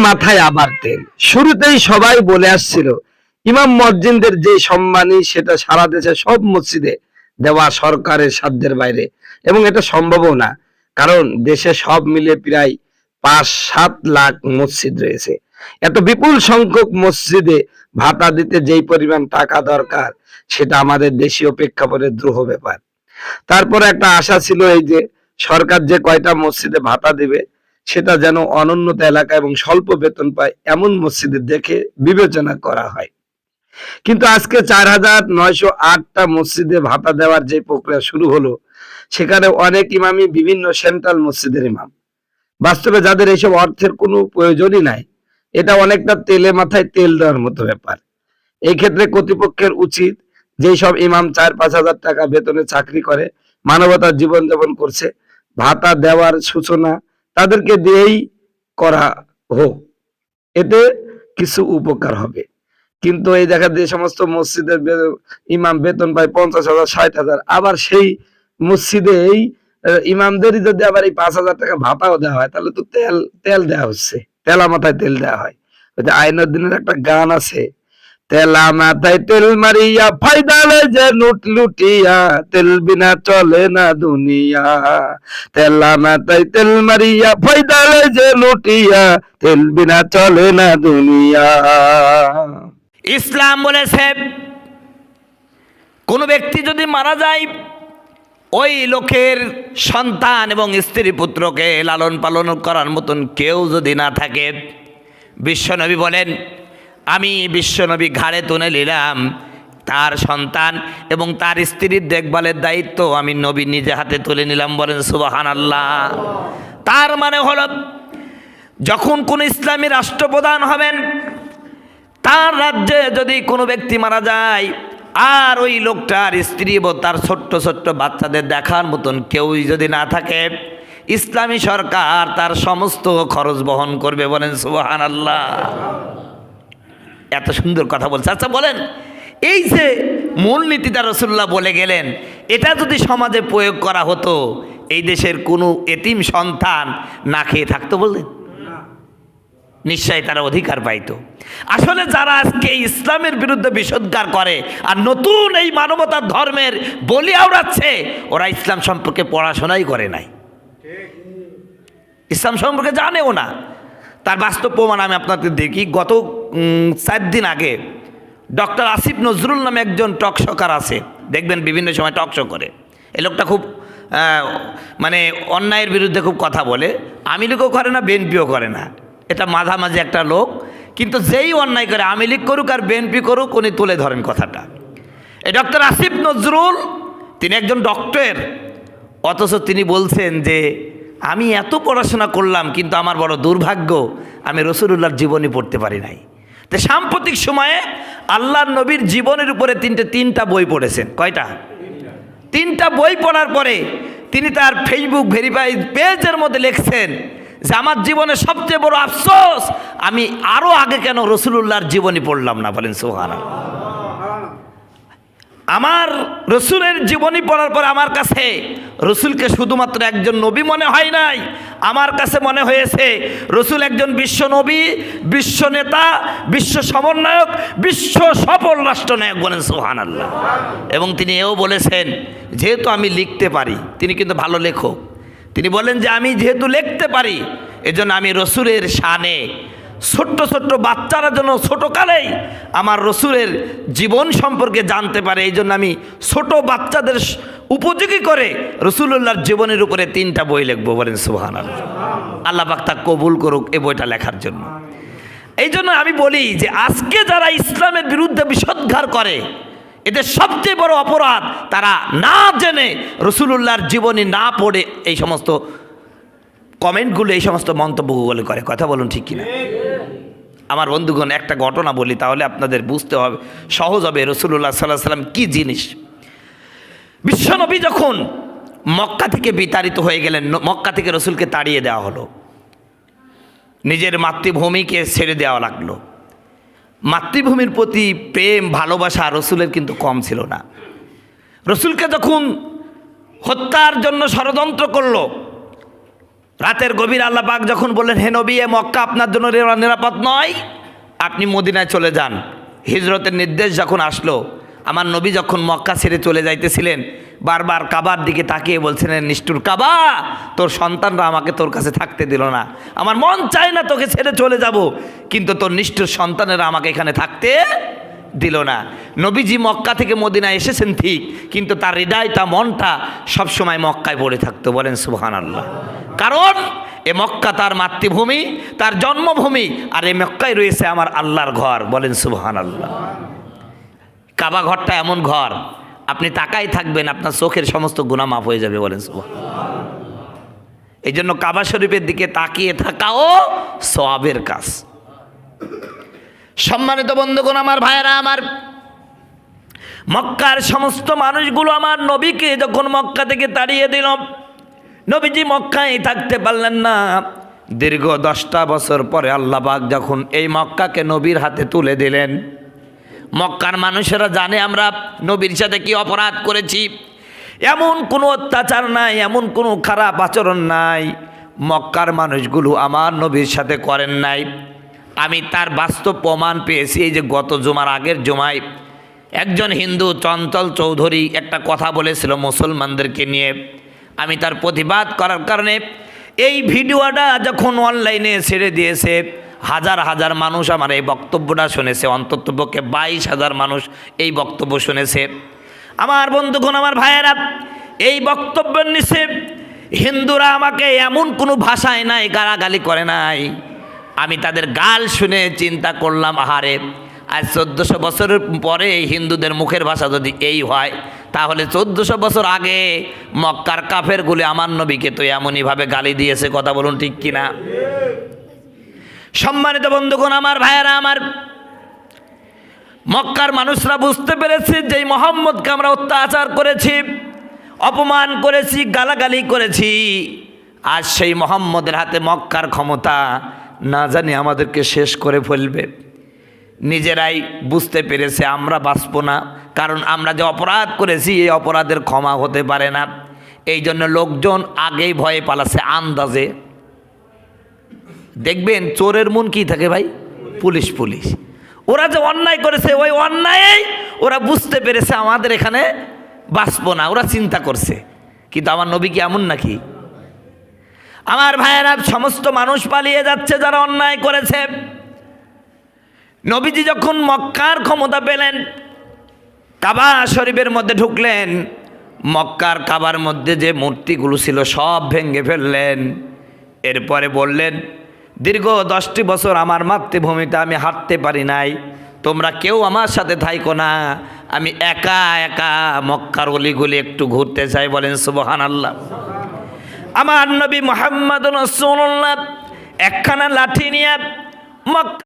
মাথায় আবার তেল। শুরুতেই সবাই বলে আসছিল ইমাম মুয়াজ্জিনদের যে সম্মানী সেটা সারা দেশে সব মসজিদে দেওয়া সরকারের সাধ্যের বাইরে, এবং এটা সম্ভবও না, কারণ দেশে সব মিলে প্রায় 5-7 লাখ মসজিদ রয়েছে। এত বিপুল সংখ্যক মসজিদে ভাতা দিতে যেই পরিমাণ টাকা দরকার সেটা আমাদের দেশীয় প্রেক্ষাপটে দ্রুহ ব্যাপার। তারপরে একটা আশা ছিল এই যে সরকার যে কয়টা মসজিদে ভাতা দিবে সেটা যেন অনুন্নত এলাকা এবং স্বল্প বেতন পায় এমন মসজিদে দেখে বিবেচনা করা হয়। কিন্তু আজকে 4,908টা মসজিদে ভাতা দেওয়ার যে প্রক্রিয়া শুরু হলো, সেখানে অনেক ইমামই বিভিন্ন সেন্ট্রাল মসজিদের ইমাম। বাস্তবে যাদের এইসব অর্থের কোনো প্রয়োজনই নাই, এটা অনেকটা তেলে মাথায় তেল দেওয়ার মতো ব্যাপার। এই ক্ষেত্রে কর্তৃপক্ষের উচিত যেই সব ইমাম 4-5 হাজার টাকা বেতনে চাকরি করে মানবতার জীবনযাপন করছে, ভাতা দেওয়ার সূচনা তাদেরকে দিয়েই করা হোক, এতে কিছু উপকার হবে। কিন্তু এই দেখা যে সমস্ত মসজিদের ইমাম বেতন পায় 50,000, 60,000, আবার সেই মসজিদে এই ইমামদেরই যদি আবার এই 5,000 টাকা ভাতাও দেওয়া হয়, তাহলে তো তেল দেওয়া হচ্ছে, তেলা মাথায় তেল দেওয়া হয়। ওই যে আইনুদ্দিনের একটা গান আছে, তেলা মাথায় তেল মারিয়া ফায়দা লয় যে লুট লুটিয়া, তেল বিনা চলে না দুনিয়া। তেলা মাথায় তেল মারিয়া ফায়দা লয় যে লুটিয়া, তেল বিনা চলে না দুনিয়া। ইসলাম বলেছে কোনো ব্যক্তি যদি মারা যায়, ওই লোকের সন্তান এবং স্ত্রী পুত্রকে লালন পালন করার মতন কেউ যদি না থাকে, বিশ্বনবী বলেন আমি বিশ্বনবী ঘাড়ে তুলে নিলাম তার সন্তান এবং তার স্ত্রীর দেখভালের দায়িত্ব আমি নবী নিজে হাতে তুলে নিলাম। বলেন সুবহানাল্লাহ। তার মানে হলো যখন কোন ইসলামী রাষ্ট্রপ্রধান হবেন, তার রাজ্যে যদি কোনো ব্যক্তি মারা যায় আর ওই লোকটার স্ত্রী এবং তার ছোট্ট ছোট্ট বাচ্চাদের দেখার মতন কেউই যদি না থাকে, ইসলামী সরকার তার সমস্ত খরচ বহন করবে। বলেন সুবহানাল্লাহ। এত সুন্দর কথা বলছে। আচ্ছা বলেন, এই যে মূলনীতিটা রাসূলুল্লাহ বলে গেলেন, এটা যদি সমাজে প্রয়োগ করা হতো, এই দেশের কোনো এতিম সন্তান না খেয়ে থাকতো বললেন? নিশ্চয়ই তারা অধিকার পাইতো। আসলে যারা আজকে ইসলামের বিরুদ্ধে বিষোদ্গার করে আর নতুন এই মানবতার ধর্মের বলি আওড়াচ্ছে, ওরা ইসলাম সম্পর্কে পড়াশোনাই করে নাই, ইসলাম সম্পর্কে জানেও না। তার বাস্তব প্রমাণ আমি আপনাদের দেখি। গত 4 দিন আগে ডক্টর আসিফ নজরুল নামে একজন টকশকার আছে, দেখবেন বিভিন্ন সময় টকশো করে। এই লোকটা খুব মানে অন্যায়ের বিরুদ্ধে খুব কথা বলে, আওয়ামী লীগও করে না, বিএনপিও করে না, এটা মাঝামাঝি একটা লোক। কিন্তু যেই অন্যায় করে, আওয়ামী লীগ করুক আর বিএনপি করুক, উনি তুলে ধরেন কথাটা। এই ডক্টর আসিফ নজরুল তিনি একজন ডক্টর, অথচ তিনি বলছেন যে আমি এত পড়াশোনা করলাম কিন্তু আমার বড় দুর্ভাগ্য, আমি রাসূলুল্লাহর জীবনী পড়তে পারি নাই। তো সাম্প্রতিক সময়ে আল্লাহর নবীর জীবনের উপরে তিনটা বই পড়েছেন। কয়টা? 3টা বই পড়ার পরে তিনি তার ফেসবুক ভেরিফাইড পেজের মধ্যে লিখছেন যে আমার জীবনে সবচেয়ে বড় আফসোস, আমি আরো আগে কেন রাসূলুল্লাহর জীবনী পড়লাম না। বলেন সুবহানাল্লাহ। আমার রসুলের জীবনী পড়ার পর আমার কাছে রসুলকে শুধুমাত্র একজন নবী মনে হয় নাই, আমার কাছে মনে হয়েছে রসুল একজন বিশ্ব নবী, বিশ্ব নেতা, বিশ্ব সমন্বয়ক, বিশ্ব সফল রাষ্ট্রনায়ক। বলেন সুবহানাল্লাহ। এবং তিনি এও বলেছেন যেহেতু আমি লিখতে পারি, তিনি কিন্তু ভালো লেখক, তিনি বলেন যে আমি যেহেতু লিখতে পারি এজন্য আমি রসুলের শানে ছোট্ট ছোট্ট বাচ্চারা যেন ছোটোকালেই আমার রসুলের জীবন সম্পর্কে জানতে পারে, এই জন্য আমি ছোট বাচ্চাদের উপযোগী করে রসুলুল্লাহর জীবনের উপরে 3টা বই লিখবো। বলেন সুবহানাল্লাহ। আল্লাহ পাক তা কবুল করুক এই বইটা লেখার জন্য। এই জন্য আমি বলি যে আজকে যারা ইসলামের বিরুদ্ধে বিষোদ্গার করে, এদের সবচেয়ে বড় অপরাধ তারা না জেনে রসুলুল্লাহর জীবনী না পড়ে এই সমস্ত কমেন্টগুলো, এই সমস্ত মন্তব্যগুলো করে। কথা বলুন ঠিক কিনা? আমার বন্ধুগণ, একটা ঘটনা বলি তাহলে আপনাদের বুঝতে হবে, সহজ হবে রাসূলুল্লাহ সাল্লাল্লাহু আলাইহি সাল্লাম কি জিনিস। বিশ্বনবী যখন মক্কা থেকে বিতাড়িত হয়ে গেলেন, মক্কা থেকে রসুলকে তাড়িয়ে দেওয়া হলো, নিজের মাতৃভূমিকে ছেড়ে দেওয়া লাগলো। মাতৃভূমির প্রতি প্রেম ভালোবাসা রসুলের কিন্তু কম ছিল না। রসুলকে যখন হত্যার জন্য ষড়যন্ত্র করলো, রাতের গভীর আল্লাহ পাক যখন বললেন, হে নবী, এ মক্কা আপনার জন্য নিরাপদ নয়, আপনি মদিনায় চলে যান। হিজরতের নির্দেশ যখন আসলো, আমার নবী যখন মক্কা ছেড়ে চলে যাইতেছিলেন, বারবার কাবার দিকে তাকিয়ে বলছিলেন, নিষ্ঠুর কাবা, তোর সন্তানরা আমাকে তোর কাছে থাকতে দিল না। আমার মন চায় না তোকে ছেড়ে চলে যাব, কিন্তু তোর নিষ্ঠুর সন্তানেরা আমাকে এখানে থাকতে দিল না। নবীজি মক্কা থেকে মদিনায় এসেছেন ঠিক, কিন্তু তার হৃদয়টা, মনটা সবসময় মক্কায় পড়ে থাকতো। বলেন সুবহানাল্লাহ। কারণ এ মক্কা তার মাতৃভূমি, তার জন্মভূমি, আর এ মক্কায় রয়েছে আমার আল্লাহর ঘর। বলেন সুবহানাল্লাহ। কাবা ঘরটা এমন ঘর, আপনি তাকাই থাকবেন, আপনার চোখের সমস্ত গুনাহ মাফ হয়ে যাবে। বলেন সুবহানাল্লাহ। এই জন্য কাবা শরীফের দিকে তাকিয়ে থাকাও সওয়াবের কাজ। সম্মানিত বন্ধুগণ, আমার ভাইয়েরা আমার, মক্কার সমস্ত মানুষগুলো আমার নবীকে যখন মক্কা থেকে তাড়িয়ে দিল, নবীজি মক্কায় থাকতে পারলেন না। দীর্ঘ 10টা বছর পরে আল্লাহ পাক যখন এই মক্কাকে নবীর হাতে তুলে দিলেন, মক্কার মানুষেরা জানে আমরা নবীর সাথে কি অপরাধ করেছি। এমন কোনো অত্যাচার নাই, এমন কোনো খারাপ আচরণ নাই মক্কার মানুষগুলো আমার নবীর সাথে করেন নাই। আমি তার বাস্তব প্রমাণ পেয়েছি। এই যে গত জুমার আগের জুমায় একজন হিন্দু চঞ্চল চৌধুরী একটা কথা বলেছিল মুসলমানদেরকে নিয়ে, আমি তার প্রতিবাদ করার কারণে এই ভিডিওটা যখন অনলাইনে ছেড়ে দিয়েছে, হাজার হাজার মানুষ আমার এই বক্তব্যটা শুনেছে, অন্ততপক্ষে 22,000 মানুষ এই বক্তব্য শুনেছে। আমার বন্ধুগণ, আমার ভাইয়েরা, এই বক্তব্যের নিচে হিন্দুরা আমাকে এমন কোনো ভাষায় নাই, গালাগালি করে নাই। আমি তাদের গাল শুনে চিন্তা করলাম, আহারে, আজ 1400 বছরের পরে হিন্দুদের মুখের ভাষা যদি এই হয়, তাহলে 1400 বছর আগে মক্কার কাফেরগুলি আমার নবীকে তো এমনইভাবে গালি দিয়েছে। কথা বলুন ঠিক কিনা? সম্মানিত বন্ধুগণ, আমার ভাইয়েরা আমার, মক্কার মানুষরা বুঝতে পেরেছে যে মুহাম্মদকে আমরা অত্যাচার করেছি, অপমান করেছি, গালাগালি করেছি। আজ সেই মুহাম্মদের হাতে মক্কার ক্ষমতা, না জানি আমাদেরকে শেষ করে ফেলবে। নিজেরাই বুঝতে পেরেছে আমরা বাঁচব না, কারণ আমরা যে অপরাধ করেছি এই অপরাধের ক্ষমা হতে পারে না। এই জন্য লোকজন আগেই ভয়ে পালাচ্ছে, আন্দাজে। দেখবেন চোরের মন কি থাকে ভাই? Police police. ওরা যে অন্যায় করেছে, ওই অন্যায় ওরা বুঝতে পেরেছে আমাদের এখানে বাঁচব না, ওরা চিন্তা করছে। কিন্তু আমার নবী কি এমন নাকি? আমার ভাইয়েরা, সমস্ত মানুষ পালিয়ে যাচ্ছে যারা অন্যায় করেছে। নবীজি যখন মক্কার ক্ষমতা পেলেন, কাবা শরীফের মধ্যে ঢুকলেন, মক্কার কাবার মধ্যে যে মূর্তিগুলো ছিল সব ভেঙে ফেললেন। এরপরে বললেন, দীর্ঘ 10টি বছর আমার মাতৃভূমিতে আমি হাঁটতে পারি নাই, তোমরা কেউ আমার সাথে থাইকো না, আমি একা একা মক্কার অলিগলি একটু ঘুরতে চাই। বলেন সুবহানাল্লাহ। আমার নবী মুহাম্মদুর রাসূলুল্লাহ একখানা লাঠি নিয়ে মক্কা